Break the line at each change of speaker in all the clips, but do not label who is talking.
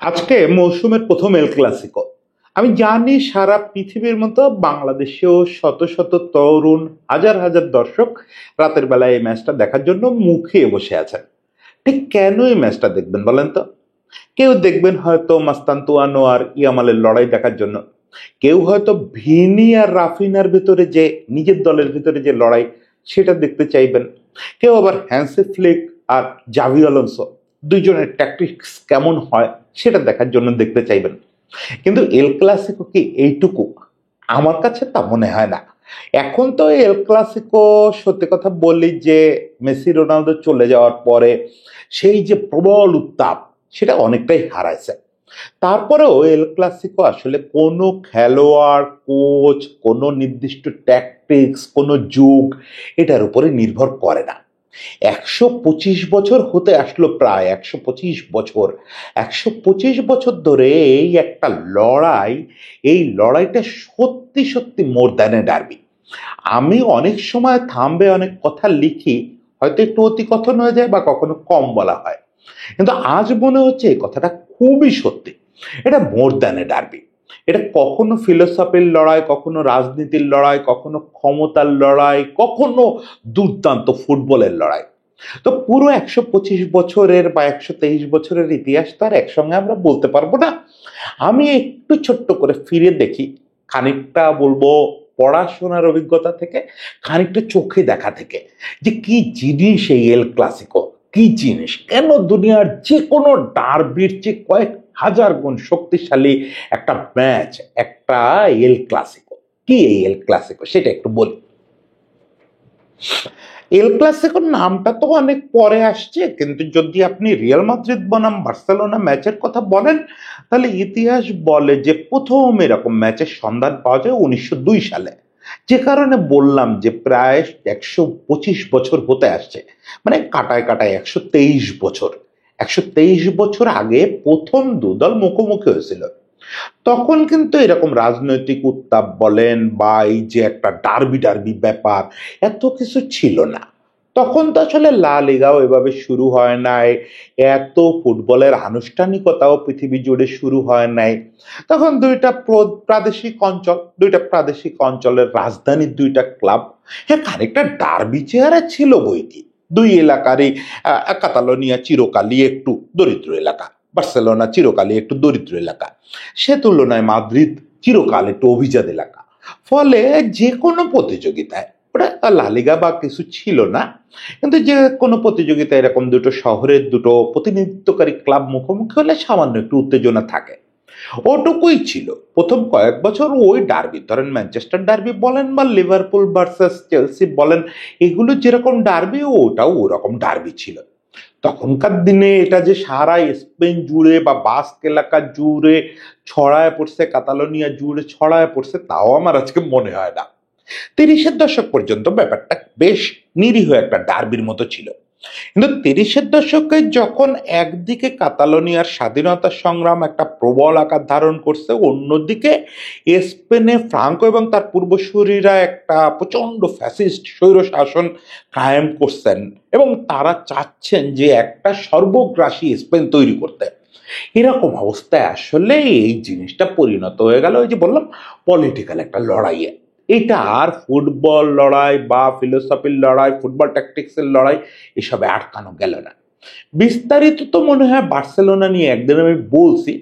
আজকে মৌসুমের প্রথম এল ক্লাসিকো। আমি জানি সারা পৃথিবীর মতো বাংলাদেশেও শত শত তরুণ, হাজার হাজার দর্শক রাতের বেলায় এই ম্যাচটা দেখার জন্য মুখিয়ে বসে আছেন। ঠিক কেন এই ম্যাচটা দেখবেন বলেন তো? কেউ দেখবেন হয়তো মাস্তান তুয়ানো আর ইয়ামালের লড়াই দেখার জন্য, কেউ হয়তো ভিনি আর রাফিনার ভিতরে যে নিজের দলের ভিতরে যে লড়াই সেটা দেখতে চাইবেন, কেউ আবার হ্যান্সি ফ্লিক আর জাভি আলোনসো দুইজনের ট্যাকটিক্স কেমন হয় সেটা দেখার জন্য দেখতে চাইবেন। কিন্তু এল ক্লাসিকো কি এইটুকু? আমার কাছে তা মনে হয় না। এখন তো এল ক্লাসিকো, সত্যি কথা বলি যে মেসি রোনালদো চলে যাওয়ার পরে সেই যে প্রবল উত্তাপ সেটা অনেকটাই হারাইছে। তারপরেও এল ক্লাসিকো আসলে কোনো খেলোয়াড়, কোচ, কোনো নির্দিষ্ট ট্যাকটিক্স, কোনো যুগ এটার উপরে নির্ভর করে না। ১২৫ বছর হতে আসলো, প্রায় ১২৫ বছর। ১২৫ বছর ধরে এই একটা লড়াই, এই লড়াইটা সত্যি সত্যি মোর দ্যান এ ডার্বি। আমি অনেক সময় থামবে অনেক কথা লিখি, হয়তো একটু অতিকথন হয়ে যায় বা কখনো কম বলা হয়, কিন্তু আজ মনে হচ্ছে এই কথাটা খুবই সত্যি। এটা মোর দ্যান এ ডার্বি। এটা কখনো ফিলোসফির লড়াই, কখনো রাজনীতির লড়াই, কখনো ক্ষমতার লড়াই, কখনো দুর্দান্ত ফুটবলের লড়াই। তো পুরো ১২৫ বছরের বা ১২৩ বছরের ইতিহাস তো আর একসঙ্গে আমরা বলতে পারবো না। আমি একটু ছোট্ট করে ফিরে দেখি, খানিকটা বলবো পড়াশোনার অভিজ্ঞতা থেকে, খানিকটা চোখে দেখা থেকে, যে কি জিনিস এই এল ক্লাসিকো। কি জিনিস, কেন দুনিয়ার যে কোনো ডার্বির চেয়ে কয়েক হাজার গুণ শক্তিশালী একটা ম্যাচ একটা এল ক্লাসিকো। কি এই এল ক্লাসিকো সেটা একটু বলি। এল ক্লাসিকোর নামটা তো অনেক পরে আসছে, কিন্তু যদি আপনি রিয়াল মাদ্রিদ বনাম বার্সেলোনা ম্যাচের কথা বলেন, তাহলে ইতিহাস বলে যে প্রথম এরকম ম্যাচের সন্ধান পাওয়া যায় ১৯০২ সালে। যে কারণে বললাম যে প্রায় ১২৫ বছর হতে আসছে, মানে কাটায় কাটায় ১২৩ বছর। ১২৩ বছর আগে প্রথম দুদল মুখোমুখি হয়েছিল। তখন কিন্তু এরকম রাজনৈতিক উত্তাপ বলেন বা এই যে একটা ডার্বি ডার্বি ব্যাপার, এত কিছু ছিল না। তখন তো আসলে লা লিগাও এভাবে শুরু হয় নাই, এত ফুটবলের আনুষ্ঠানিকতাও পৃথিবী জুড়ে শুরু হয় নাই। তখন দুইটা প্রাদেশিক অঞ্চলের রাজধানীর দুইটা ক্লাব, হ্যাঁ খানিকটা ডার্বি চেহারা ছিল বইকি। দুই এলাকারই, কাতালোনিয়া চিরকালই একটু দরিদ্র এলাকা, বার্সেলোনা চিরকালই একটু দরিদ্র এলাকা, সে তুলনায় মাদ্রিদ চিরকাল একটু অভিজাত এলাকা। ফলে যে কোনো প্রতিযোগিতায়, ওটা লা লিগা বা কিছু ছিল না, কিন্তু যে কোনো প্রতিযোগিতায় এরকম দুটো শহরের দুটো প্রতিনিধিত্বকারী ক্লাব মুখোমুখি হলে সামান্য একটু উত্তেজনা থাকে, ওটুকুই ছিল। প্রথম কয়েক বছর ওই ডার্বি, ধরেন ম্যানচেস্টার ডার্বি বলেন বা লিভারপুল ভার্সেস চেলসি বলেন, এগুলো যেরকম ডার্বি ওটাও ওরকম ডার্বি ছিল। তখনকার দিনে এটা যে সারা স্পেন জুড়ে বা বাস্ক এলাকা জুড়ে ছড়ায় পড়ছে, কাতালোনিয়া জুড়ে ছড়ায় পড়ছে, তাও আমার আজকে মনে হয় না। ৩০-এর দশক পর্যন্ত ব্যাপারটা বেশ নিরীহ একটা ডার্বির মতো ছিল। কিন্তু ৩০-এর দশকে যখন একদিকে কাতালোনিয়ার স্বাধীনতা সংগ্রাম একটা প্রবল আকার ধারণ করছে, অন্যদিকে স্পেনে ফ্রাঙ্কো এবং তার পূর্বসূরীরা একটা প্রচন্ড ফ্যাসিস্ট স্বৈর শাসন কায়েম করছেন এবং তারা চাচ্ছেন যে একটা সর্বগ্রাসী স্পেন তৈরি করতে, এরকম অবস্থায় আসলে এই জিনিসটা পরিণত হয়ে গেল ওই যে বললাম পলিটিক্যাল একটা লড়াইয়ে। এটা আর ফুটবল লড়াই বা ফিলোসফির লড়াই, ফুটবল ট্যাকটিক্সের লড়াই এসবে আটকানো গেল না। বিস্তারিত তো মনে হয় বার্সেলোনা নিয়ে একদিন আমি বলছি,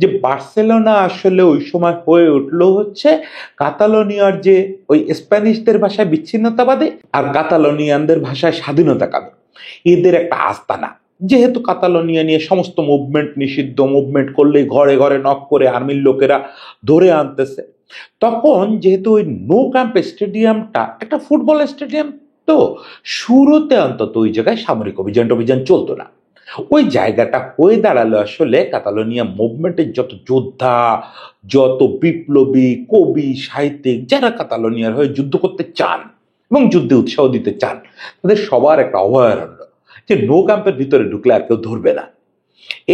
যে বার্সেলোনা আসলে ওই সময় হয়ে উঠলো হচ্ছে কাতালোনিয়ার যে ওই স্প্যানিশদের ভাষায় বিচ্ছিন্নতাবাদী আর কাতালোনিয়ানদের ভাষায় স্বাধীনতাকামী, এদের একটা আস্তানা। যেহেতু কাতালোনিয়া নিয়ে সমস্ত মুভমেন্ট নিষিদ্ধ, মুভমেন্ট করলেই ঘরে ঘরে নক করে আর্মির লোকেরা ধরে আনতেছে, তখন যেহেতু ওই নো ক্যাম্প স্টেডিয়ামটা একটা ফুটবল স্টেডিয়াম, তো শুরুতে অন্তত ওই জায়গায় সামরিক অভিযান টভিযান চলতো না। ওই জায়গাটা হয়ে দাঁড়ালো আসলে কাতালোনিয়া মুভমেন্টের যত যোদ্ধা, যত বিপ্লবী, কবি, সাহিত্যিক যারা কাতালোনিয়ার হয়ে যুদ্ধ করতে চান এবং যুদ্ধে উৎসাহ দিতে চান, তাদের সবার একটা অভয়ারণ্য, যে নো ক্যাম্পের ভিতরে ঢুকলে আর কেউ ধরবে না।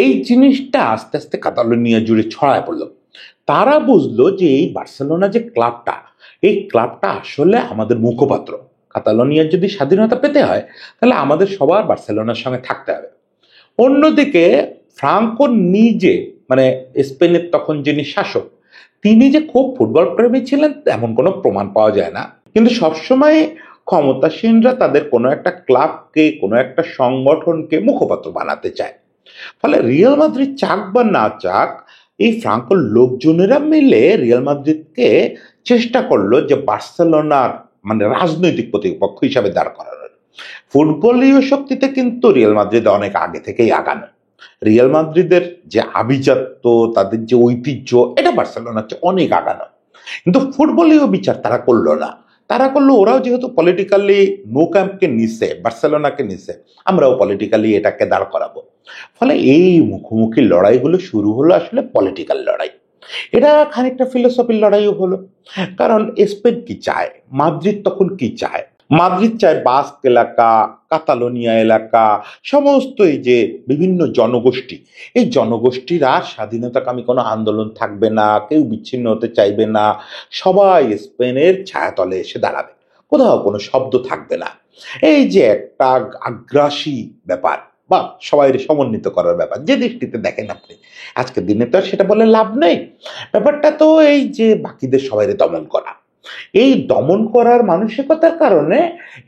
এই জিনিসটা আস্তে আস্তে কাতালোনিয়া জুড়ে ছড়ায় পড়লো। তারা বুঝলো যে এই বার্সেলোনা যে ক্লাবটা, এই ক্লাবটা আসলে আমাদের মুখপাত্র। কাতালোনিয়ার যদি স্বাধীনতা পেতে হয় তাহলে আমাদের সবার বার্সেলোনার সঙ্গে থাকতে হবে। অন্যদিকে ফ্রাঙ্কো নিজে মানে স্পেনের তখন যিনি শাসক, তিনি যে খুব ফুটবল প্রেমী ছিলেন এমন কোনো প্রমাণ পাওয়া যায় না। কিন্তু সবসময় ক্ষমতাসীনরা তাদের কোনো একটা ক্লাবকে, কোনো একটা সংগঠনকে মুখপাত্র বানাতে চায়। ফলে রিয়াল মাদ্রিদ চাক বা না চাক, এই ফ্রাঙ্কোর লোকজনেরা মিলে রিয়াল মাদ্রিদকে চেষ্টা করলো যে বার্সেলোনার মানে রাজনৈতিক প্রতিপক্ষ হিসাবে দাঁড় করানোর। ফুটবলীয় শক্তিতে কিন্তু রিয়াল মাদ্রিদ অনেক আগে থেকেই আগানো। রিয়াল মাদ্রিদের যে আভিজাত্য, তাদের যে ঐতিহ্য, এটা বার্সেলোনার চেয়ে অনেক আগানো। কিন্তু ফুটবলীয় বিচার তারা করলো না। তারা করলো, ওরাও যেহেতু পলিটিক্যালি নো ক্যাম্পকে নিছে, বার্সেলোনাকে নিছে, আমরাও পলিটিক্যালি এটাকে দাঁড় করাবো। ফলে এই মুখোমুখি লড়াইগুলো শুরু হলো আসলে পলিটিক্যাল লড়াই। এটা খানিকটা ফিলোসফির লড়াইও হলো। কারণ স্পেন কি চায়, মাদ্রিদ তখন কি চায়। মাদ্রিদ চায় বাস্ক এলাকা, কাতালোনিয়া এলাকা, সমস্ত এই যে বিভিন্ন জনগোষ্ঠী, এই জনগোষ্ঠীর আর স্বাধীনতাকামী কোনো আন্দোলন থাকবে না, কেউ বিচ্ছিন্ন হতে চাইবে না, সবাই স্পেনের ছায়াতলে এসে দাঁড়াবে, কোথাও কোনো শব্দ থাকবে না। এই যে একটা আগ্রাসী ব্যাপার বা সবাই সমন্বিত করার ব্যাপার, যে দৃষ্টিতে দেখেন আপনি, আজকের দিনে তো আর সেটা বলে লাভ নেই। ব্যাপারটা তো এই যে বাকিদের সবাই দমন করা, এই দমন করার মানসিকতার কারণে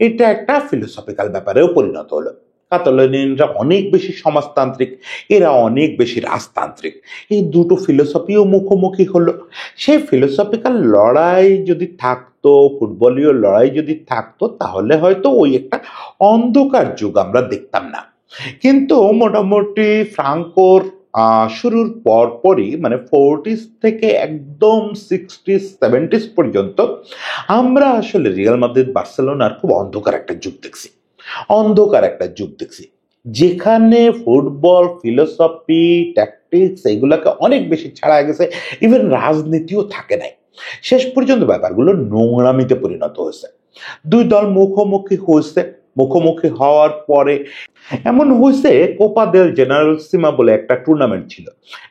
এটা একটা ফিলোসফিক্যাল ব্যাপারেও পরিণত হলো। কাতালোনিয়ানরা অনেক বেশি সমাজতান্ত্রিক, এরা অনেক বেশি রাজতান্ত্রিক, এই দুটো ফিলোসফিও মুখোমুখি হলো। সেই ফিলোসফিক্যাল লড়াই যদি থাকতো, ফুটবলীয় লড়াই যদি থাকতো, তাহলে হয়তো ওই একটা অন্ধকার যুগ আমরা দেখতাম না। কিন্তু মোটামুটি ফ্রাঙ্কোর শুরুর পরপরই মানে 40s থেকে একদম 60s 70s পর্যন্ত আমরা আসলে রিয়াল মাদ্রিদ বার্সেলোনার খুব অন্ধকার একটা যুগ দেখছি। অন্ধকার একটা যুগ দেখছি, যেখানে ফুটবল, ফিলোসফি, ট্যাকটিক্স এগুলাকে অনেক বেশি ছাড়া গেছে, ইভেন রাজনীতিও থাকে নাই। শেষ পর্যন্ত ব্যাপারগুলো নোংরামিতে পরিণত হয়েছে। দুই দল মুখোমুখি হয়েছে, মুখোমুখি হওয়ার পরে এমন হয়েছে, কোপা দেল জেনারেলসিমা বলে একটা টুর্নামেন্ট ছিল।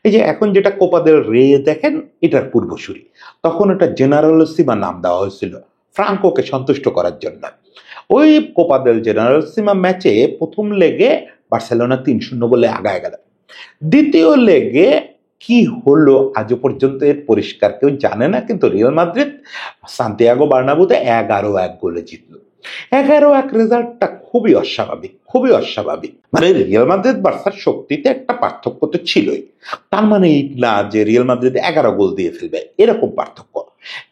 এই যে এখন যেটা কোপা দেল রে দেখেন, এটার পূর্বসূরি। তখন এটা জেনারেলসিমা নাম দেওয়া হয়েছিল ফ্রাঙ্কোকে সন্তুষ্ট করার জন্য। ওই কোপা দেল জেনারেলসিমা ম্যাচে প্রথম লেগে বার্সেলোনা 3-0 বলে আগায় গেল। দ্বিতীয় লেগে কি হলো আজও পর্যন্ত এর পরিষ্কার কেউ জানে না, কিন্তু রিয়াল মাদ্রিদ সান্তিয়াগো বার্নাবুতে 11-1 গোলে জিতলো। 11-1 রেজাল্টটা খুবই অস্বাভাবিক, খুবই অস্বাভাবিক। মানে রিয়াল মাদ্রিদ বার্সার শক্তিতে একটা পার্থক্য তো ছিলই, তার মানে এই না যে রিয়াল মাদ্রিদ 11 গোল দিয়ে ফেলবে, এরকম পার্থক্য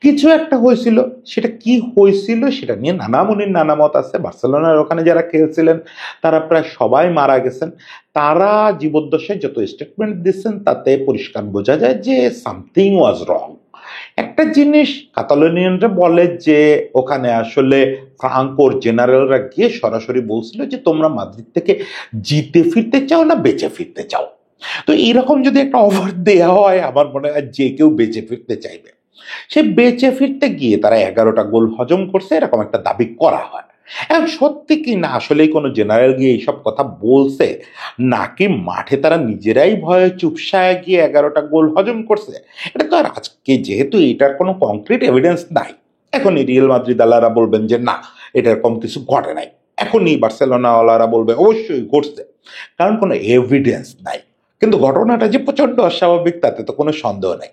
কিছু একটা হয়েছিল। সেটা কি হয়েছিল সেটা নিয়ে নানা মুনির নানা মত আছে। বার্সেলোনার ওখানে যারা খেলছিলেন তারা প্রায় সবাই মারা গেছেন। তারা জীবদ্দশায় যত স্টেটমেন্ট দিচ্ছেন তাতে পরিষ্কার বোঝা যায় যে সামথিং ওয়াজ রং। একটা জিনিস কাতালোনিয়ানরা বলে যে ওখানে আসলে ফ্রাঙ্কোর জেনারেলরা গিয়ে সরাসরি বলছিল যে তোমরা মাদ্রিদ থেকে জিতে ফিরতে চাও না বেঁচে ফিরতে চাও। তো এরকম যদি একটা অফার দেওয়া হয়, আমার মনে হয় যে কেউ বেঁচে ফিরতে চাইবে। সে বেঁচে ফিরতে গিয়ে তারা 11টা গোল হজম করছে, এরকম একটা দাবি করা হয়। এখন সত্যি কি না আসলেই কোনো জেনারেল গিয়ে এইসব কথা বলছে, নাকি মাঠে তারা নিজেরাই ভয়ে চুপসায় গিয়ে 11টা গোল হজম করছে, এটা তো আর আজকে যেহেতু এটার কোনো কংক্রিট এভিডেন্স নাই, এখনই রিয়াল মাদ্রিদ আলারা বলবেন যে না এটার কম কিছু ঘটে নাই, এখনই বার্সেলোনা ওয়ালারা বলবে অবশ্যই ঘটছে, কারণ কোনো এভিডেন্স নাই। কিন্তু ঘটনাটা যে প্রচন্ড অস্বাভাবিক তাতে তো কোনো সন্দেহ নাই।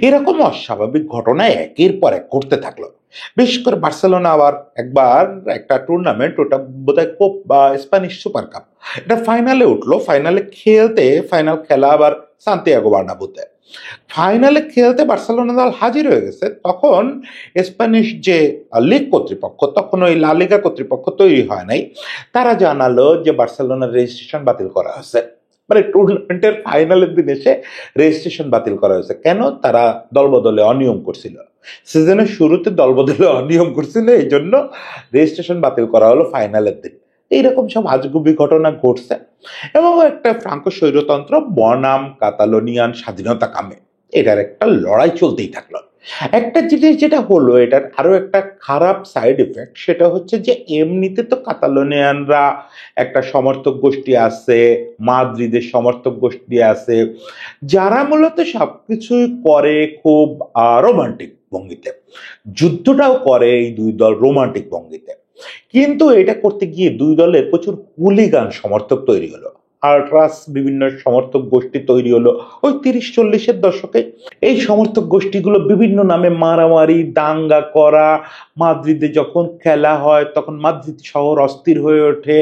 এরকম অস্বাভাবিক ঘটনা একের পর এক ঘটতে থাকলো। বিশেষ করে বার্সেলোনা আবার একবার একটা টুর্নামেন্ট, ওটা বোধহয় কোপ বা স্প্যানিশ সুপার কাপ, এটা ফাইনালে উঠলো। ফাইনালে খেলতে, ফাইনাল খেলা আবার সান্তিয়াগো বার্নাব্যুতে। ফাইনালে খেলতে বার্সেলোনা দল হাজির হয়ে গেছে। তখন স্প্যানিশ যে লিগ কর্তৃপক্ষ, তখন ওই লা লিগা কর্তৃপক্ষ তৈরি হয় নাই, তারা জানালো যে বার্সেলোনার রেজিস্ট্রেশন বাতিল করা হয়েছে। মানে টুর্নামেন্টের ফাইনালের দিন এসে রেজিস্ট্রেশন বাতিল করা হয়েছে। কেন? তারা দলবদলে অনিয়ম করছিল, সিজনের শুরুতে দলবদলে অনিয়ম করছিল, এই জন্য রেজিস্ট্রেশন বাতিল করা হলো ফাইনালের দিন। এইরকম সব আজগুবি ঘটনা ঘটছে এবং একটা ফ্রাঙ্কো স্বৈরতন্ত্র বনাম কাতালোনিয়ান স্বাধীনতা কামে এটার একটা লড়াই চলতেই থাকলো। একটা জিনিস যেটা হলো, এটার আরো একটা খারাপ সাইড এফেক্ট, সেটা হচ্ছে যে এমনিতে তো কাতালোনিয়ানরা একটা সমর্থক গোষ্ঠী আছে, মাদ্রিদের সমর্থক গোষ্ঠী আছে, যারা মূলত সবকিছুই করে খুব রোমান্টিক ভঙ্গিতে। যুদ্ধটাও করে এই দুই দল রোমান্টিক ভঙ্গিতে, কিন্তু এটা করতে গিয়ে দুই দলের প্রচুর হুলিগান সমর্থক তৈরি হলো। আল্ট্রাস বিভিন্ন সমর্থক গোষ্ঠী তৈরি হলো ওই 30-40-এর দশকে। এই সমর্থক গোষ্ঠীগুলো বিভিন্ন নামে মারামারি দাঙ্গা করা, মাদ্রিদে যখন খেলা হয় তখন মাদ্রিদ শহর অস্থির হয়ে ওঠে,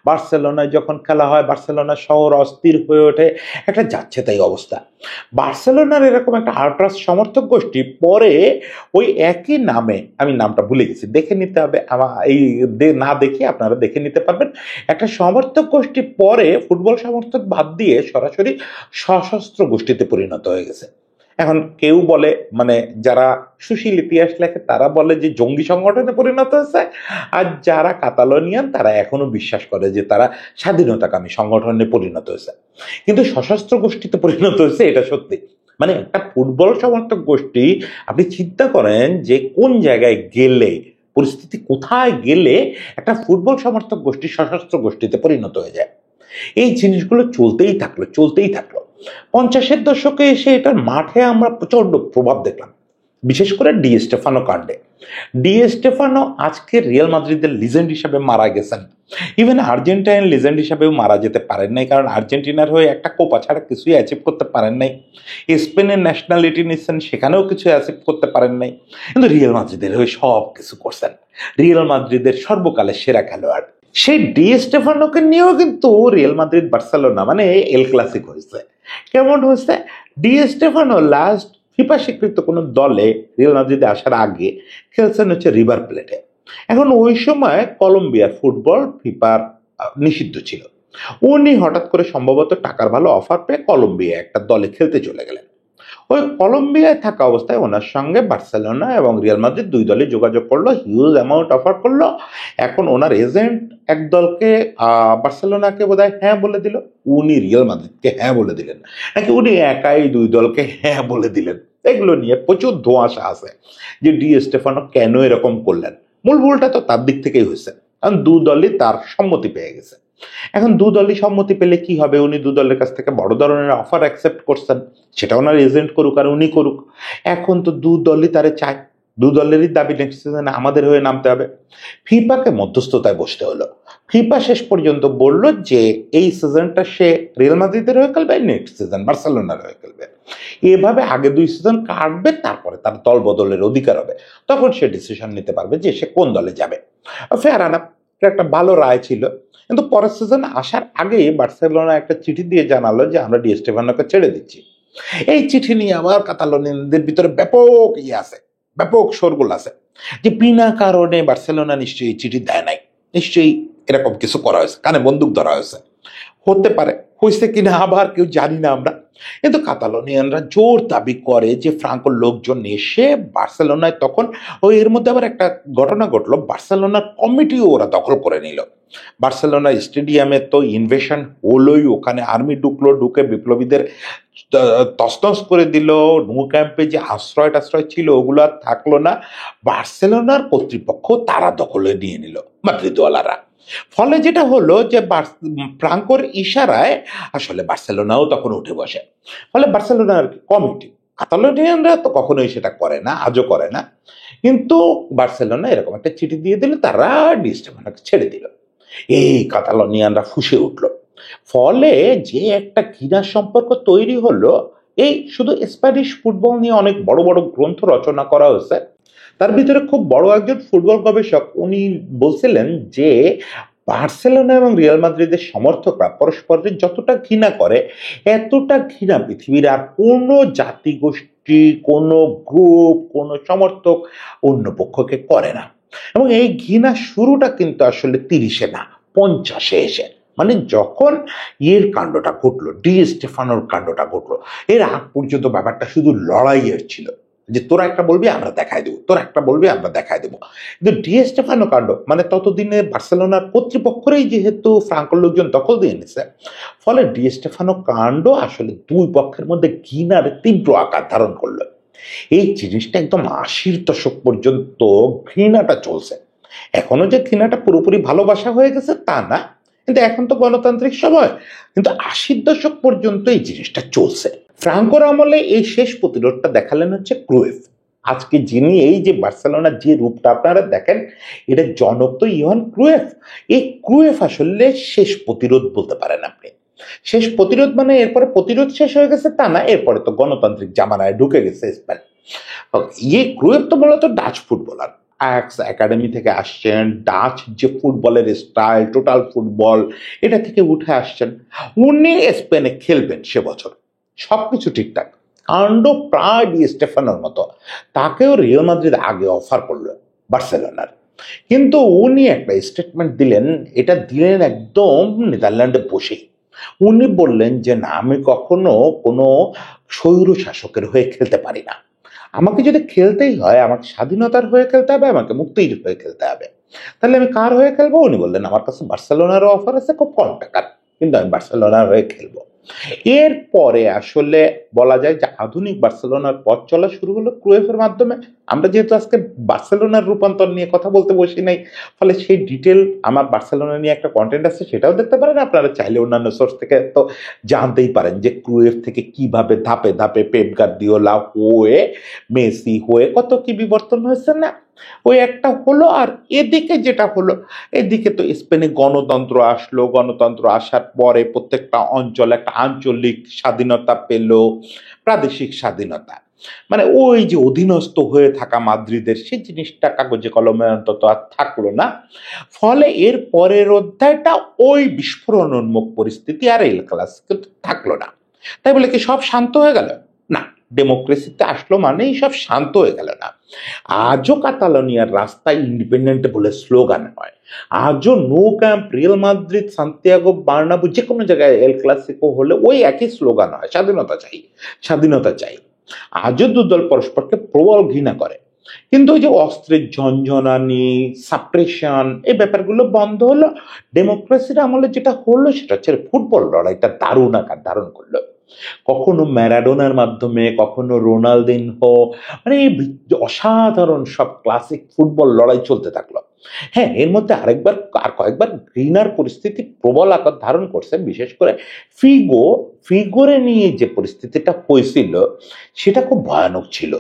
বার্সেলোনায় যখন খেলা হয় বার্সেলোনা শহর অস্থির হয়ে ওঠে, একটা যাচ্ছে তাই অবস্থা। বার্সেলোনার এরকম একটা আল্ট্রাস সমর্থক গোষ্ঠী পরে ওই একই নামে, আমি নামটা ভুলে গেছি, দেখে নিতে হবে, এই না দেখে আপনারা দেখে নিতে পারবেন, একটা সমর্থক গোষ্ঠী পরে ফুটবল সমর্থক বাদ দিয়ে সরাসরি সশস্ত্র গোষ্ঠীতে পরিণত হয়ে গেছে। এখন কেউ বলে, মানে যারা সুশীল ইতিহাস লেখে তারা বলে যে জঙ্গি সংগঠনে পরিণত হয়েছে, আর যারা কাতালোনিয়ান তারা এখনো বিশ্বাস করে যে তারা স্বাধীনতাকামী সংগঠনে পরিণত হয়েছে। কিন্তু সশস্ত্র গোষ্ঠীতে পরিণত হয়েছে এটা সত্যি। মানে একটা ফুটবল সমর্থক গোষ্ঠী, আপনি চিন্তা করেন যে কোন জায়গায় গেলে, পরিস্থিতি কোথায় গেলে একটা ফুটবল সমর্থক গোষ্ঠী সশস্ত্র গোষ্ঠীতে পরিণত হয়ে যায়। এই জিনিসগুলো চলতেই থাকলো 50-এর দশকে এসে এটার মাঠে আমরা প্রচন্ড প্রভাব দেখলাম, বিশেষ করে ডি স্টেফানো কাণ্ডে। ডি স্টেফানো আজকে রিয়াল মাদ্রিদের লিজেন্ড হিসেবে মারা গেছেন, ইভেন আর্জেন্টাইন লিজেন্ড হিসেবেও মারা যেতে পারেন নাই, কারণ আর্জেন্টিনার হয়ে একটা কোপা ছাড়া কিছুই অ্যাচিভ করতে পারেন নাই। স্পেনের ন্যাশনালিটি নিচ্ছেন, সেখানেও কিছু অ্যাচিভ করতে পারেন নাই, কিন্তু রিয়াল মাদ্রিদের হয়ে সব কিছু করছেন। রিয়াল মাদ্রিদের সর্বকালের সেরা খেলোয়াড় সেই ডি স্টেফানোকে নিয়েও কিন্তু রিয়াল মাদ্রিদ বার্সেলোনা মানে এল ক্লাসিক হয়েছে। কেমন হয়েছে? ডি স্টেফানো লাস্ট ফিফা স্বীকৃত কোনো দলে রিয়াল মাদ্রিদে আসার আগে খেলছেন হচ্ছে রিভার প্লেটে। এখন ওই সময় কলম্বিয়ার ফুটবল ফিফার নিষিদ্ধ ছিল। উনি হঠাৎ করে সম্ভবত টাকার ভালো অফার পেয়ে কলম্বিয়া একটা দলে খেলতে চলে গেলেন। ওই কলম্বিয়ায় থাকা অবস্থায় ওনার সঙ্গে বার্সেলোনা এবং রিয়াল মাদ্রিদ দুই দলে যোগাযোগ করলো, হিউজ অ্যামাউন্ট অফার করলো। এখন ওনার এজেন্ট এক দলকে বার্সেলোনাকে বোধহয় হ্যাঁ বলে দিল, উনি রিয়াল মাদ্রিদকে হ্যাঁ বলে দিলেন, নাকি উনি একাই দুই দলকে হ্যাঁ বলে দিলেন, এগুলো নিয়ে প্রচুর ধোঁয়াশা আছে যে ডি স্টেফানো কেন এরকম করলেন। মূল ভুলটা তো তার দিক থেকেই হয়েছে, কারণ দু দলই তার সম্মতি পেয়ে গেছে। এখন দু দলই সম্মতি পেলে কি হবে, উনি দু দলের কাছ থেকে বড় ধরনের অফার অ্যাকসেপ্ট করছেন, সেটা ওনার এজেন্ট করুক আর উনি করুক। এখন তো দু দলই তারে চায়, দু দলেরই দাবি নেক্সট সিজনে আমাদের হয়ে নামতে হবে। ফিফাকে মধ্যস্থতায় বসতে হলো। ফিফা শেষ পর্যন্ত বলল যে এই সিজনটা সে রিয়াল মাদ্রিদের হয়ে খেলবে, নেক্সট সিজন বার্সেলোনার হয়ে খেলবে। এভাবে আগে দুই সিজন কাটবে, তারপরে তার দল বদলের অধিকার হবে, তখন সে ডিসিশন নিতে পারবে যে সে কোন দলে যাবে। ফেয়ার আনাপ, একটা ভালো রায় ছিল। কিন্তু পরের সিজন আসার আগে বার্সেলোনা একটা চিঠি দিয়ে জানালো যে আমরা ডি স্টেফানোকে ছেড়ে দিচ্ছি। এই চিঠি নিয়ে আবার কাতালোনিয়ানদের ভিতরে ব্যাপক আছে, ব্যাপক শোরগোল আছে যে বিনা কারণে বার্সেলোনা নিশ্চয়ই চিঠি দেয় নাই, নিশ্চয়ই এরকম কিছু করা হয়েছে, কানে বন্দুক ধরা হয়েছে। হতে পারে, হয়েছে কিনা আবার কেউ জানি না আমরা। কিন্তু কাতালোনিয়ানরা জোর দাবি করে যে ফ্রাঙ্কোর লোকজন এসে বার্সেলোনায়, তখন ওই এর মধ্যে আবার একটা ঘটনা ঘটলো, বার্সেলোনার কমিটিও ওরা দখল করে নিল। বার্সেলোনা স্টেডিয়ামে তো ইনভেশন হলোই, ওখানে আর্মি ঢুকলো, ঢুকে বিপ্লবীদের তছনছ করে দিল। নো ক্যাম্পে যে আশ্রয় টাশ্রয় ছিল ওগুলো আর থাকলো না, বার্সেলোনার কর্তৃপক্ষ তারা দখলে নিয়ে নিল মাদ্রিদওয়ালারা। ফলে যেটা হলো যে ফ্রাঙ্কোর ইশারায় আসলে বার্সেলোনাও তখন উঠে বসে। ফলে বার্সেলোনার কমিটি, কাতালোনিয়ানরা তো কখনোই সেটা করে না, আজও করে না, কিন্তু বার্সেলোনা এরকম একটা চিঠি দিয়ে দিল, তারা ডি স্টেফানোকে ছেড়ে দিল। এই কাতালোনিয়ানরা ফুঁসে উঠল। ফলে যে একটা ঘৃণার সম্পর্ক তৈরি হলো, এই শুধু স্প্যানিশ ফুটবল নিয়ে অনেক বড় বড় গ্রন্থ রচনা করা হয়েছে। তার ভিতরে খুব বড় একজন ফুটবল গবেষক উনি বলছিলেন যে বার্সেলোনা এবং রিয়াল মাদ্রিদের সমর্থকরা পরস্পরের যতটা ঘৃণা করে, এতটা ঘৃণা পৃথিবীর আর কোনো জাতিগোষ্ঠী, কোনো গ্রুপ, কোনো সমর্থক অন্য পক্ষকে করে না। এবং এই ঘৃণা শুরুটা কিন্তু আসলে 30-এ না, 50-এ এসে, মানে যখন এর কাণ্ডটা ঘটলো, ডি স্টেফানোর কাণ্ডটা ঘটলো, এর আগ পর্যন্ত ব্যাপারটা শুধু লড়াইয়ের ছিল যে তোরা একটা বলবি আমরা দেখাই দেবো, তোরা একটা বলবি আমরা দেখাই দেবো। কিন্তু ডি স্টেফানো কাণ্ড মানে ততদিনে বার্সেলোনার কর্তৃপক্ষই যেহেতু ফ্রাঙ্কোর লোকজন দখল দিয়ে নিছে, ফলে ডি স্টেফানো কাণ্ড আসলে দুই পক্ষের মধ্যে ঘৃণার তীব্র আকার ধারণ করলো। এই জিনিসটা একদম 80-র দশক পর্যন্ত ঘৃণাটা চলছে। এখনো যে ঘৃণাটা পুরোপুরি ভালোবাসা হয়ে গেছে তা না, কিন্তু এখন তো গণতান্ত্রিক সময়, কিন্তু 80-র দশক পর্যন্ত এই জিনিসটা চলছে। ফ্রাঙ্কোর আমলে এই শেষ প্রতিরোধটা দেখালেন হচ্ছে ক্রুয়েফ। আজকে যিনি এই যে বার্সেলোনার যে রূপটা আপনারা দেখেন, এটা জনক তো ইওহান ক্রুয়েফ। এই ক্রুয়েফ আসলে শেষ প্রতিরোধ বলতে পারেন আপনি। শেষ প্রতিরোধ মানে এরপরে প্রতিরোধ শেষ হয়ে গেছে তা না, এরপরে তো গণতান্ত্রিক জামানায় ঢুকে গেছে স্পেন। ক্রুয়েফ তো মূলত ডাচ ফুটবলার, আয়াক্স একাডেমি থেকে আসছেন, ডাচ যে ফুটবলের স্টাইল, টোটাল ফুটবল, এটা থেকে উঠে আসছেন। উনি স্পেনে খেলবেন সে বছর, সবকিছু ঠিকঠাক, কাণ্ড প্রায় ডি স্টেফানোর মতো। তাকেও রিয়াল মাদ্রিদ আগে অফার করলো বার্সেলোনার, কিন্তু উনি একটা স্টেটমেন্ট দিলেন, এটা দিলেন একদম নেদারল্যান্ডে বসেই। উনি বললেন যে না, আমি কখনো কোনো স্বৈর শাসকের হয়ে খেলতে পারি না, আমাকে যদি খেলতেই হয় আমাকে স্বাধীনতার হয়ে খেলতে হবে, আমাকে মুক্তির হয়ে খেলতে হবে। তাহলে আমি কার হয়ে খেলবো? উনি বললেন আমার কাছে বার্সেলোনারও অফার আছে খুব কম টাকার, কিন্তু আমি বার্সেলোনার হয়ে খেলবো। এরপরে আসলে বলা যায় যে আধুনিক বার্সেলোনার পথ চলা শুরু হলো ক্রুয়েফের মাধ্যমে। আমরা যেহেতু আজকে বার্সেলোনার রূপান্তর নিয়ে কথা বলতে বসি নাই, ফলে সেই ডিটেল আমার বার্সেলোনা নিয়ে একটা কন্টেন্ট আছে, সেটাও দেখতে পারেন আপনারা চাইলে। অন্যান্য সোর্স থেকে তো জানতেই পারেন যে ক্রুয়েফ থেকে কিভাবে ধাপে ধাপে পেপ গার্দিওলা হয়ে মেসি হয়ে কত কি বিবর্তন হয়েছে না। ওই একটা হলো। আর এদিকে যেটা হলো, এদিকে তো স্পেনে গণতন্ত্র আসলো, গণতন্ত্র আসার পরে প্রত্যেকটা অঞ্চল একটা আঞ্চলিক স্বাধীনতা পেল, প্রাদেশিক স্বাধীনতা। মানে ওই যে অধীনস্থ হয়ে থাকা মাদ্রিদের সেই জিনিসটা কাগজে কলমে অন্তত আর থাকলো না। ফলে এর পরের অধ্যায়টা ওই বিস্ফোরণ উন্মুখ পরিস্থিতি, আর এল ক্লাসিকো থাকলো না। তাই বলে কি সব শান্ত হয়ে গেল? না, ডেমোক্রেসিতে আসলো মানেই সব শান্ত হয়ে গেল না। আজও কাতালোনিয়ার রাস্তায় ইন্ডিপেন্ডেন্ট বলে স্লোগান হয়, আজও Nou Camp, Real Madrid, Santiago Bernabeu, যে কোনো জায়গায় এল ক্লাসিকো হলে ওই একই স্লোগান হয়, স্বাধীনতা চাই, স্বাধীনতা চাই। আজও দুদল পরস্পরকে প্রবল ঘৃণা করে। কিন্তু ওই যে অস্ত্রের ঝনঝনানি, সাপ্রেশন, এই ব্যাপারগুলো বন্ধ হলো। ডেমোক্রেসির আমলে যেটা হলো সেটা হচ্ছে ফুটবল লড়াইটা দারুণ আকার ধারণ করলো। কখনো ম্যারাডোনার মাধ্যমে, কখনো রোনালদিনহো, মানে এই অসাধারণ সব ক্লাসিক ফুটবল লড়াই চলতে থাকলো। হ্যাঁ, এর মধ্যে আরেকবার আর কয়েকবার ঘৃণার পরিস্থিতি প্রবল আকার ধারণ করছে, বিশেষ করে ফিগোরে নিয়ে যে পরিস্থিতিটা হয়েছিল সেটা খুব ভয়ানক ছিল।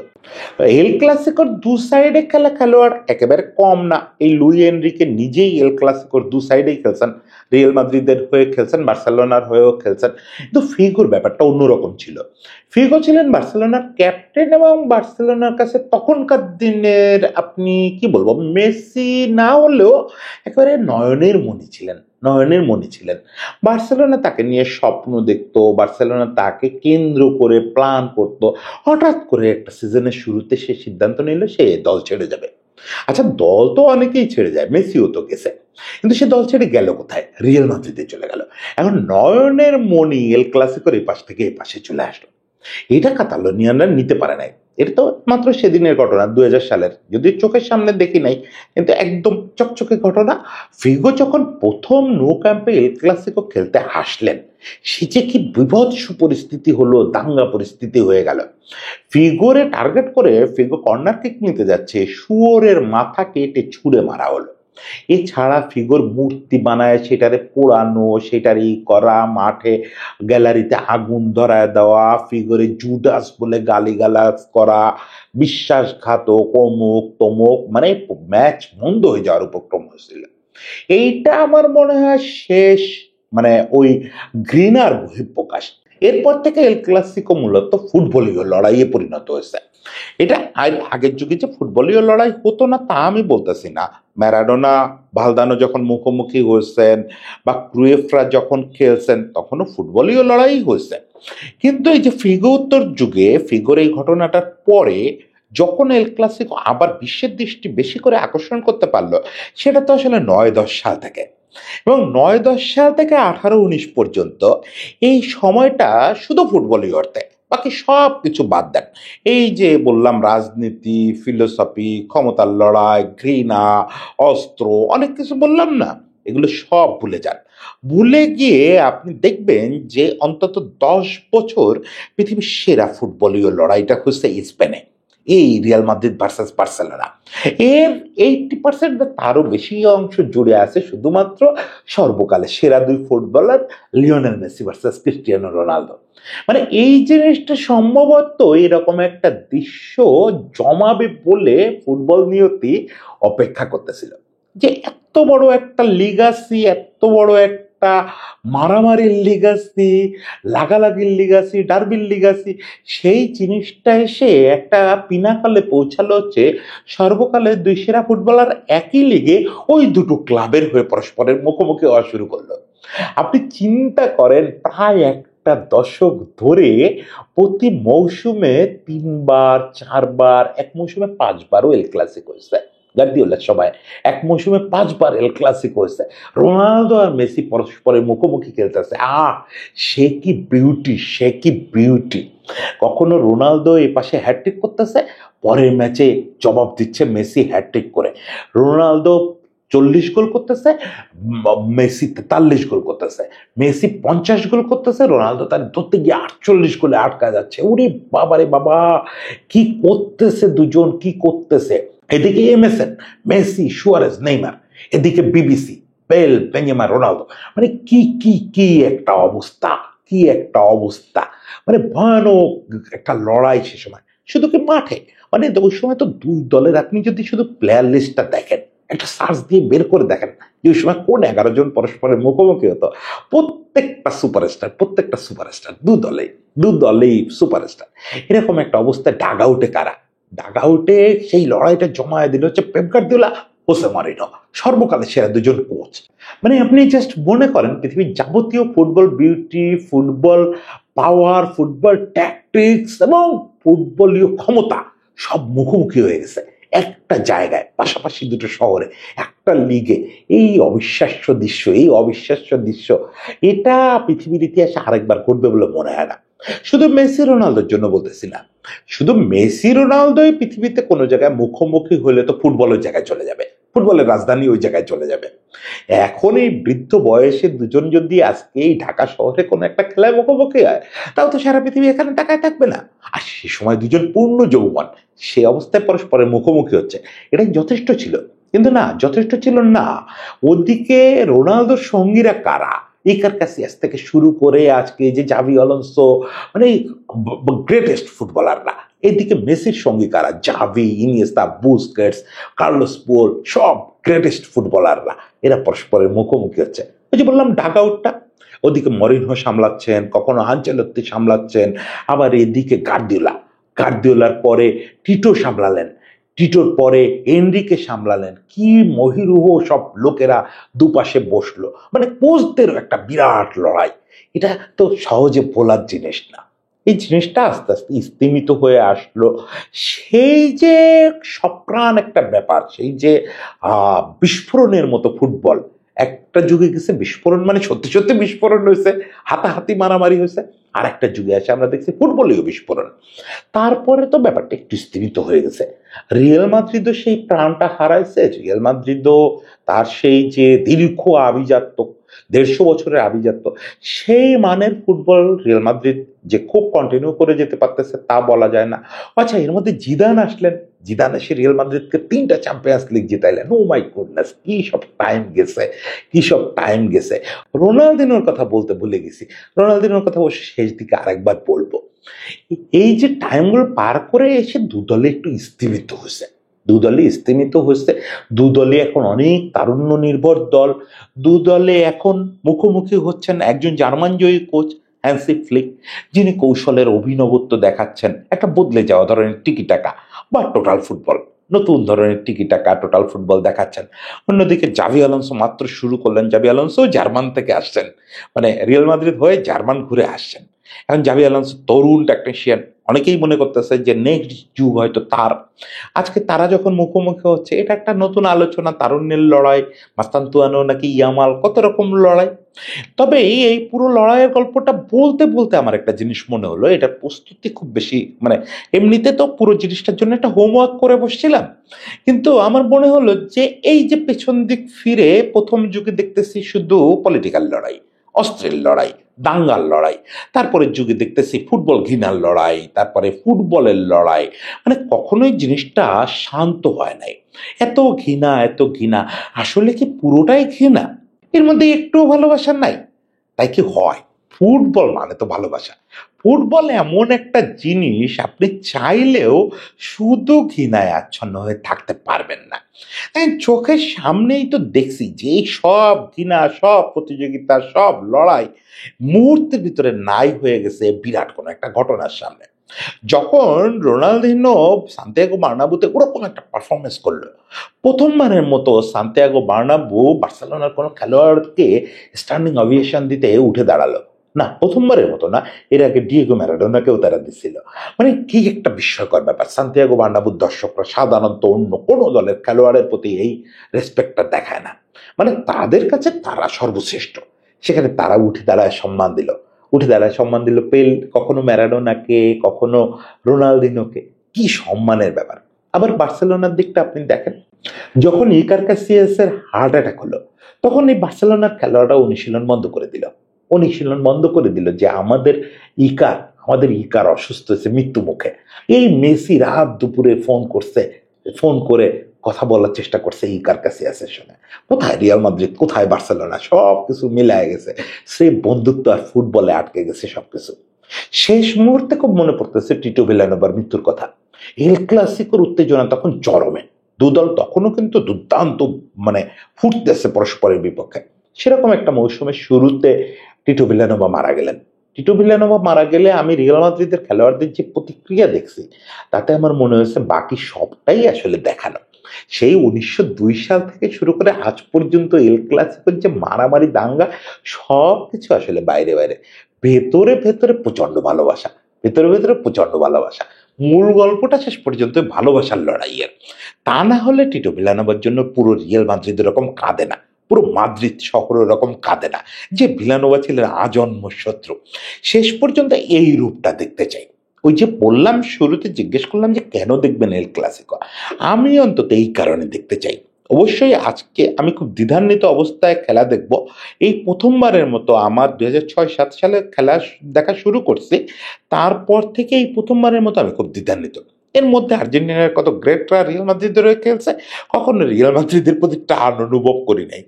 এল ক্লাসিকোর দু সাইডে খেলা খেলোয়াড় একেবারে কম না। এই লুই এনরিকে নিজেই এল ক্লাসিকোর দু সাইডেই খেলছেন, রিয়াল মাদ্রিদের হয়ে খেলছেন, বার্সেলোনার হয়েও খেলছেন। কিন্তু ফিগোর ব্যাপারটা অন্যরকম ছিল। ফিগো ছিলেন বার্সেলোনার ক্যাপ্টেন, এবং বার্সেলোনার কাছে তখনকার দিনের আপনি কি বলবো, মেসি না হলেও একেবারে নয়নের মণি ছিলেন, নয়নের মণি ছিলেন। বার্সেলোনা তাকে নিয়ে স্বপ্ন দেখতো, বার্সেলোনা তাকে কেন্দ্র করে প্ল্যান করতো। হঠাৎ করে একটা সিজনের শুরুতে সে সিদ্ধান্ত নিল সে দল ছেড়ে যাবে। আচ্ছা, দল তো অনেকেই ছেড়ে যায়, মেসিও তো গেছে, কিন্তু সে দল ছেড়ে গেল কোথায়? রিয়াল মাদ্রিদে চলে গেল। এখন নয়নের মণি এল ক্লাসিকোর এই পাশ থেকে এই পাশে চলে আসলো। এটা কাতালোনিয়ানরা নিতে পারে নাই। এটা তো মাত্র সেদিনের ঘটনা, 2000 সালের, যদি চোখের সামনে দেখি নাই, কিন্তু একদম চকচকে ঘটনা। ফিগো যখন প্রথম নো ক্যাম্পে এল ক্লাসিকো খেলতে আসলেন, সে যে কি বিভৎস পরিস্থিতি হলো, দাঙ্গা পরিস্থিতি হয়ে গেল। ফিগোরে টার্গেট করে ফিগো কর্নার কিক নিতে যাচ্ছে, শুয়োরের মাথা কেটে ছুঁড়ে মারা হলো। এছাড়া ফিগোর মূর্তি বানায় সেটারে পোড়ানো, সেটারই করা, মাঠে গ্যালারিতে আগুন ধরায় দেওয়া, ফিগোরে জুডাস বলে গালিগালাজ করা, বিশ্বাসঘাতক, অমুক তমুক, মানে ম্যাচ বন্ধ হয়ে যাওয়ার উপক্রম হয়েছিল। এইটা আমার মনে হয় শেষ, মানে ওই ঘৃণার বহিঃপ্রকাশ। এরপর থেকে এল ক্লাসিকো মূলত ফুটবলীয় লড়াইয়ে পরিণত হয়েছে। এটা আগের যুগে যে ফুটবলীয় লড়াই হতো না তা আমি বলতেছি না। ম্যারাডোনা, ভালদানো যখন মুখোমুখি হয়েছেন বা ক্রুয়েফরা যখন খেলছেন তখনও ফুটবলীয় লড়াই হয়েছে। কিন্তু এই যে ফিগোর যুগে, ফিগোর এই ঘটনাটার পরে যখন এল ক্লাসিকো আবার বিশ্বের দৃষ্টি বেশি করে আকর্ষণ করতে পারলো, সেটা তো আসলে 9-10 সাল থেকে, এবং 9-10 সাল থেকে 18-19 পর্যন্ত এই সময়টা শুধু ফুটবলই অর্থে, বাকি সব কিছু বাদ দেন। এই যে বললাম রাজনীতি, ফিলোসফি, ক্ষমতার লড়াই, ঘৃণা, অস্ত্র, অনেক কিছু বললাম না, এগুলো সব ভুলে যান। ভুলে গিয়ে আপনি দেখবেন যে অন্তত 10 বছর পৃথিবীর সেরা ফুটবলীয় লড়াইটা হচ্ছে স্পেনে, এই রিয়াল মাদ্রিদ ভার্সাস বার্সেলোনা। এর 80% বা তারও বেশি অংশ জুড়ে আছে শুধুমাত্র সর্বকালের সেরা দুই footballer Lionel Messi versus Cristiano Ronaldo. মানে এই জিনিসটা সম্ভবত এরকম একটা দৃশ্য জমাবে বলে ফুটবল নিয়তি অপেক্ষা করতেছিল, যে এত বড় একটা লিগাসি, এত বড় একটা মারামারির লিগাসি, লাগালাগির লিগাসি, ডার্বির লিগাসি, সেই জিনিসটা এসে একটা পিনাকালে পৌঁছালো হচ্ছে সর্বকালের দুই সেরা ফুটবলার একই লিগে ওই দুটো ক্লাবের হয়ে পরস্পরের মুখোমুখি হওয়া শুরু করলো। আপনি চিন্তা করেন, প্রায় একটা দশক ধরে প্রতি মৌসুমে 3বার 4বার, এক মৌসুমে 5বারও এল ক্লাসিকো হয়েছে। গার্দিওলার সময় এক মৌসুমে 5বার এল ক্লাসিকো হয়েছে। রোনালদো আর মেসি পরস্পরের মুখোমুখি খেলতেছে। সে কি বিউটি, সে কি বিউটি! কখনো রোনালদো এই পাশে হ্যাটট্রিক করতেছে, পরের ম্যাচে জবাব দিচ্ছে মেসি হ্যাটট্রিক করে। রোনালদো 40 গোল করতেছে, মেসি 43 গোল করতেছে। মেসি 50 গোল করতেছে, রোনালদো তার ধরতে গিয়ে 48 গোলে আটকা যাচ্ছে। ওরে বাবা রে বাবা, কি করতেছে দুজন, কি করতেছে! এদিকে এমএসএন, মেসি, সুয়ারেজ, নেইমার, এদিকে বিবিসি, বেল, বেঞ্জামা, রোনালদো। মানে কি কি কি একটা অবস্থা, কি একটা অবস্থা! মানে ভয়ানক একটা লড়াই সে সময়। শুধু কি মাঠে, মানে ওই সময় তো দুই দলের, আপনি যদি শুধু প্লেয়ার লিস্টটা দেখেন, একটা সার্চ দিয়ে বের করে দেখেন যে ওই সময় কোন 11 জন পরস্পরের মুখোমুখি হতো, প্রত্যেকটা সুপারস্টার, প্রত্যেকটা সুপারস্টার, দু দলেই সুপারস্টার। এরকম একটা অবস্থা ডাগ আউটে কারা? ডাগ আউটে সেই লড়াইটা জমায়ে দিল হচ্ছে পেপ গার্দিওলা, হোসে মরিনহো, সর্বকালের সেরা দুজন কোচ। মানে আপনি জাস্ট মনে করেন পৃথিবীর যাবতীয় ফুটবল বিউটি, ফুটবল পাওয়ার, ফুটবল ট্যাকটিক্স এবং ফুটবলীয় ক্ষমতা সব মুখোমুখি হয়ে গেছে একটা জায়গায়, পাশাপাশি দুটো শহরে, একটা লিগে। এই অবিশ্বাস্য দৃশ্য, এই অবিশ্বাস্য দৃশ্য, এটা পৃথিবীর ইতিহাসে আরেকবার ঘটবে বলে মনে হয় না। শুধু মেসি রোনালদোর জন্য বলতেছি না, শুধু মেসি রোনালদোই পৃথিবীতে কোনো জায়গায় মুখোমুখি হলে তো ফুটবলের জায়গায় চলে যাবে, ফুটবলের রাজধানী ওই জায়গায় চলে যাবে। এখন এই বৃদ্ধ বয়সে দুজন যদি আজকে এই ঢাকা শহরে কোনো একটা খেলায় মুখোমুখি হয়, তাও তো সারা পৃথিবী এখানে তাকায় থাকবে না। আর সে সময় দুজন পূর্ণ যৌবন, সে অবস্থায় পরস্পরের মুখোমুখি হচ্ছে, এটাই যথেষ্ট ছিল। কিন্তু না, যথেষ্ট ছিল না। ওদিকে রোনালদোর সঙ্গীরা কারা? ইকার ক্যাসিয়াস থেকে শুরু করে আজকে যে জাভি আলোনসো, মানে গ্রেটেস্ট ফুটবলাররা। এদিকে মেসির সঙ্গী কারা? জাভি, ইনিয়েস্তা, বুস্কেটস, কার্লোস পুল, সব গ্রেটেস্ট ফুটবলাররা। এরা পরস্পরের মুখোমুখি হচ্ছে। ওই যে বললাম ডাগ আউটটা, ওদিকে মরিনহো সামলাচ্ছেন, কখনো আনচেলত্তি সামলাচ্ছেন, আবার এদিকে গার্দিওলার পরে টিটো সামলালেন, টিটোর পরে এনরিকে সামলালেন। কি মহিরুহ সব লোকেরা দুপাশে বসলো, মানে কোচদেরও একটা বিরাট লড়াই। এটা তো সহজে ভোলার জিনিস না। এই জিনিসটা আস্তে আস্তে স্তিমিত হয়ে আসলো। সেই যে সপ্রাণ একটা ব্যাপার, সেই যে বিস্ফোরণের মতো ফুটবল, একটা যুগে গেছে বিস্ফোরণ, মানে সত্যি সত্যি বিস্ফোরণ হয়েছে, হাতাহাতি মারামারি হয়েছে। আর একটা যুগে আসে আমরা দেখছি ফুটবলীয় বিস্ফোরণ। তারপরে তো ব্যাপারটা একটু স্থিমিত হয়ে গেছে। রিয়াল মাদ্রিদও সেই প্রাণটা হারাইছে। রিয়াল মাদ্রিদও তার সেই যে দীর্ঘ আভিজাত্য, 150 বছরের আভিজাত্য, সেই মানের ফুটবল রিয়াল মাদ্রিদ যে খুব কন্টিনিউ করে যেতে পারতেছে তা বলা যায় না। আচ্ছা, এর মধ্যে জিদান আসলেন, জিদান এসে রিয়াল মাদ্রিদকে 3টা চ্যাম্পিয়ন্স লিগ জিতাইলেন। ও মাই গুডনেস, কি সব টাইম গেছে, কি সব টাইম গেছে। রোনালদিনোর কথা বলতে ভুলে গেছি, রোনালদিনোর কথা অবশ্য শেষ দিকে আরেকবার বলবো। এই যে টাইমগুলো পার করে এসে দুদলে একটু স্থিমিত হয়েছে, দুদলে স্থিমিত হয়েছে। দুদলে এখন অনেক তারুণ্য নির্ভর দল। দুদলে এখন মুখোমুখি হচ্ছেন একজন জার্মান জয়ী কোচ হ্যান্সি ফ্লিক, যিনি কৌশলের অভিনবত্ব দেখাচ্ছেন, একটা বদলে যাওয়া ধরনের টিকি টাকা বা টোটাল ফুটবল, নতুন ধরনের টিকি টাকা টোটাল ফুটবল দেখাচ্ছেন। অন্যদিকে জাভি আলোনসো মাত্র শুরু করলেন, জাভি আলোনসো জার্মান থেকে আসছেন, মানে রিয়াল মাদ্রিদ হয়ে জার্মান ঘুরে আসছেন। এখন জাভি আলোনসো তরুণ টেকনিশিয়ান, অনেকেই মনে করতেছে যে নেক্সট যুগ হয়তো তার। আজকে তারা যখন মুখোমুখি হচ্ছে, এটা একটা নতুন আলোচনা, তারুণ্যের লড়াই, মাস্তানতুয়ানো নাকি ইয়ামাল, কত রকম লড়াই। তবে এই পুরো লড়াইয়ের গল্পটা বলতে বলতে আমার একটা জিনিস মনে হলো, এটা প্রস্তুতি খুব বেশি, মানে এমনিতে তো পুরো জিনিসটার জন্য একটা হোমওয়ার্ক করে বসছিলাম, কিন্তু আমার মনে হলো যে এই যে পেছন দিক ফিরে প্রথম যুগে দেখতেছি শুধু পলিটিক্যাল লড়াই, অস্ত্রের লড়াই, দাঙ্গার লড়াই, তারপরে যুগে দেখতেছি ফুটবল ঘৃণার লড়াই, তারপরে ফুটবলের লড়াই, মানে কখনোই জিনিসটা শান্ত হয় নাই। এত ঘৃণা, এত ঘৃণা, আসলে কি পুরোটাই ঘৃণা? এর মধ্যে একটু ভালোবাসা নাই? তাই কি হয়? ফুটবল মানে তো ভালোবাসা। ফুটবল এমন একটা জিনিস আপনি চাইলেও শুধু ঘৃণায় আচ্ছন্ন হয়ে থাকতে পারবেন না। চোখের সামনেই তো দেখছি যে এই সব ঘৃণা, সব প্রতিযোগিতা, সব লড়াই মুহূর্তের ভিতরে নাই হয়ে গেছে বিরাট কোনো একটা ঘটনার সামনে। যখন রোনালদিনো সান্তিয়াগো বার্নাব্যুতে ওরকম একটা পারফরমেন্স করলো, প্রথমবারের মতো সান্তিয়াগো বার্নাব্যু বার্সেলোনার কোনো খেলোয়াড়কে স্ট্যান্ডিং অভিয়েশন দিতে উঠে দাঁড়ালো। না, প্রথমবারের মতো না, এর আগে ডিয়েগো ম্যারাডোনাকেও তারা দিচ্ছিল। মানে কি একটা বিস্ময়কর ব্যাপার, সান্তিয়াগো বার্নাব্যুর দর্শকরা সাধারণত অন্য কোনো দলের খেলোয়াড়ের প্রতি এই রেসপেক্টটা দেখায় না। মানে তাদের কাছে তারা সর্বশ্রেষ্ঠ, সেখানে তারা উঠে দাঁড়ায় সম্মান দিল। পেল, কখনো ম্যারাডোনাকে, কখনো রোনালদিনোকে। কি সম্মানের ব্যাপার। আবার বার্সেলোনার দিকটা আপনি দেখেন, যখন ইকার ক্যাসিয়াসের হার্ট অ্যাটাক হলো, তখন এই বার্সেলোনার খেলোয়াড়রা অনুশীলন বন্ধ করে দিল যে আমাদের ইকার অসুস্থ হয়েছে, মৃত্যু মুখে। এই মেসি রাত দুপুরে ফোন করে কথা বলার চেষ্টা করছে ইকার ক্যাসিয়াসের সঙ্গে। কোথায় রিয়াল মাদ্রিদ, কোথায় বার্সেলোনা, সব কিছু মিলায় গেছে। সে বন্ধুত্ব আর ফুটবলে আটকে গেছে সবকিছু। শেষ মুহূর্তে খুব মনে পড়তেছে টিটো ভিলানোভার মৃত্যুর কথা। এল ক্লাসিকোর উত্তেজনা তখন চরমে, দুদল তখনও কিন্তু দুর্দান্ত মানে ফুটতেছে পরস্পরের বিপক্ষে। সেরকম একটা মৌসুমের শুরুতে টিটো ভিলানোভা মারা গেলেন। টিটো ভিলানোভা মারা গেলে আমি রিয়াল মাদ্রিদের খেলোয়াড়দের যে প্রতিক্রিয়া দেখছি, তাতে আমার মনে হয়েছে বাকি সবটাই আসলে দেখানো। সেই 1902 সাল থেকে শুরু করে আজ পর্যন্ত এল ক্লাসিকোর যে মারামারি দাঙ্গা, সব কিছু আসলে বাইরে বাইরে, ভেতরে ভেতরে প্রচন্ড ভালোবাসা। মূল গল্পটা শেষ পর্যন্ত ভালোবাসার লড়াইয়ের। তা না হলে টিটো ভিলানোভার জন্য পুরো রিয়াল মাদ্রিদ এরকম কাঁদে না, পুরো মাদ্রিদ শহর এরকম কাঁদে না যে ভিলানোভা ছিলেন আজন্ম শত্রু। শেষ পর্যন্ত এই রূপটা দেখতে চাই। ওই যে বললাম, শুরুতে জিজ্ঞেস করলাম যে কেন দেখবেন এল ক্লাসিকো, আমি অন্তত এই কারণে দেখতে চাই। অবশ্যই আজকে আমি খুব দ্বিধান্বিত অবস্থায় খেলা দেখব। এই প্রথমবারের মতো আমার 2006-07 সালে খেলা দেখা শুরু করছি, তারপর থেকে এই প্রথমবারের মতো আমি খুব দ্বিধান্বিত। এর মধ্যে আর্জেন্টিনার কত গ্রেটরা রিয়াল মাদ্রিদের হয়ে খেলছে, কখনো রিয়াল মাদ্রিদের প্রতি টান অনুভব করি নাই।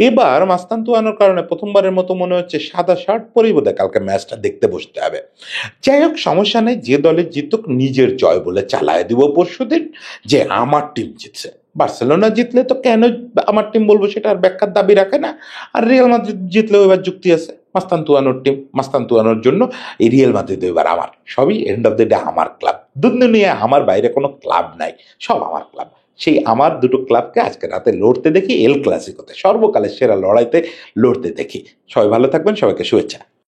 এবার মাস্তানতুয়ানোর কারণে প্রথমবারের মতো মনে হচ্ছে সাদা শার্ট পরেই বোধহয় কালকে ম্যাচটা দেখতে বসতে হবে। যাই হোক, সমস্যা নেই, যে দলে জিতুক নিজের জয় বলে চালায় দিব পরশুদিন, যে আমার টিম জিতছে। বার্সেলোনা জিতলে তো কেন আমার টিম বলবো সেটা আর ব্যাখ্যার দাবি রাখে না। আর রিয়াল মাদ্রিদ জিতলেও এবার যুক্তি আছে, মাস্তানতুয়ানোর টিম, মাস্তানতুয়ানোর জন্য এই রিয়াল মাদ্রিদ এবার আমার। সবই এন্ড অফ দ্য ডে আমার ক্লাব, দুনিয়া আমার বাইরে কোনো ক্লাব নাই, সব আমার ক্লাব। সেই আমার দুটো ক্লাবকে আজকে রাতে লড়তে দেখি, এল ক্লাসিকোতে সর্বকালের সেরা লড়াইতে লড়তে দেখি। সবাই ভালো থাকবেন, সবাইকে শুভেচ্ছা।